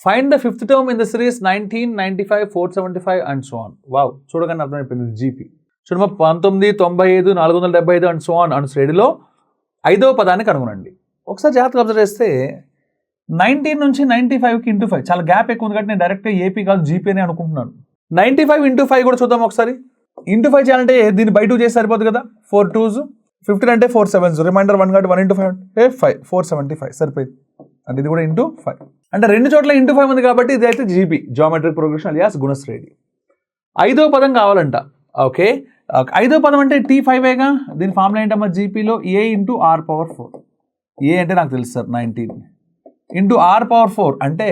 Find the fifth term in the series 1995, 475 and so on. Wow, చూడగానే అర్థమైపోయింది GP. చూడమ్మా 19, 95, 475 and so on అను శ్రేణిలో 5వ పదాన్ని కనుగొనండి. ఒకసారి జాగ్రత్తగా అబ్జర్వ్ చేస్తే 19 నుంచి 95కి ఇంటూ 5 చాలా గ్యాప్ ఎక్కువ ఉంది కాబట్టి నేను డైరెక్ట్గా ఏపీ కాదు జీపీ అని అనుకుంటున్నాను. 95 ఇంటూ 5 కూడా చూద్దాం ఒకసారి. ఇంటూ 5 చేయాలంటే దీన్ని బై 2 చేసి సరిపోదు కదా. 4 2s 15 అంటే 4 7s రిమైండర్ 1 కాబట్టి 1 ఇంటూ 5 అంటే 5 475 సరిపోయింది. అంటే ఇది కూడా ఇంటూ 5 అంటే రెండు చోట్ల ఇంటూ 5 ఉంది కాబట్టి ఇది అయితే జీపీ జామెట్రిక్ ప్రోగ్రెషన్ అలియాస్ గుణశ్రేణి. 5వ పదం కావాలంట. ఓకే, 5వ పదం అంటే T5ఏగా. దీని ఫార్ములా ఏంటమ్మా జీపీలో A ఇంటూ R⁴. ఏ అంటే నాకు తెలుసు సార్ 19 ఇంటూ R⁴ అంటే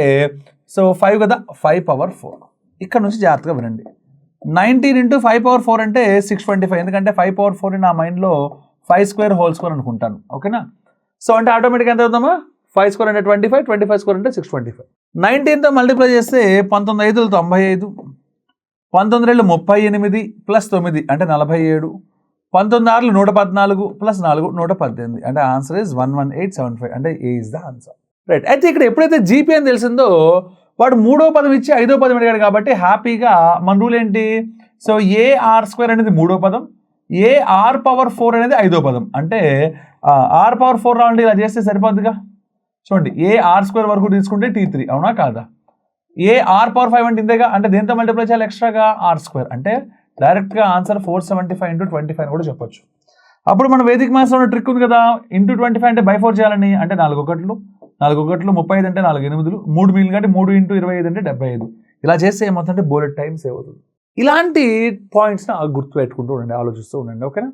సో 5 కదా, 5⁴. ఇక్కడ నుంచి జాగ్రత్తగా వినండి. 19 ఇంటూ 5⁴ అంటే 625. ఎందుకంటే 5⁴ నా మైండ్లో 5² అనుకుంటాను. ఓకేనా. సో అంటే ఆటోమేటిక్గా ఎంత అవుతామా 5² అంటే 25, 25² అంటే 625. 19తో మల్టిప్లై చేస్తే 19 5 95, 19 38 ప్లస్ 9 అంటే 47, 19 6 114 ప్లస్ 4 118. అంటే ఆన్సర్ ఇస్ 11875. అంటే A is the answer. Right. అయితే ఇక్కడ ఎప్పుడైతే జీపీ అని తెలిసిందో వాడు 3వ పదం ఇచ్చి 5వ పదం అడిగాడు కాబట్టి హ్యాపీగా మన రూల్ ఏంటి, సో AR² అనేది 3వ పదం, AR⁴ అనేది 5వ పదం. అంటే R⁴ రావాలంటే ఇలా చేస్తే సరిపోద్దిగా. చూడండి AR² వరకు తీసుకుంటే T3 అవునా కాదా. AR⁵ అంటే ఇంతేగా, అంటే దేంతో మల్టిప్లై చేయాలి ఎక్స్ట్రాగా R². అంటే డైరెక్ట్గా ఆన్సర్ 475 ఇంటూ 25 అని కూడా చెప్పొచ్చు. అప్పుడు మన వేదిక మ్యాథ్స్లో ఉన్న ట్రిక్ ఉంది కదా, ఇంటూ 25 అంటే బై 4 చేయాలని. అంటే 4 1లు 35 అంటే 4 8లు 3 మిగిలిన కాబట్టి 3 ఇంటూ 25 అంటే 75. ఇలా చేస్తే ఏమవుతుందంటే బోలెట్ టైం సేవ్ అవుతుంది. ఇలాంటి పాయింట్స్ని గుర్తుపెట్టుకుంటూ ఉండండి, ఆలోచిస్తూ ఉండండి. ఓకేనా.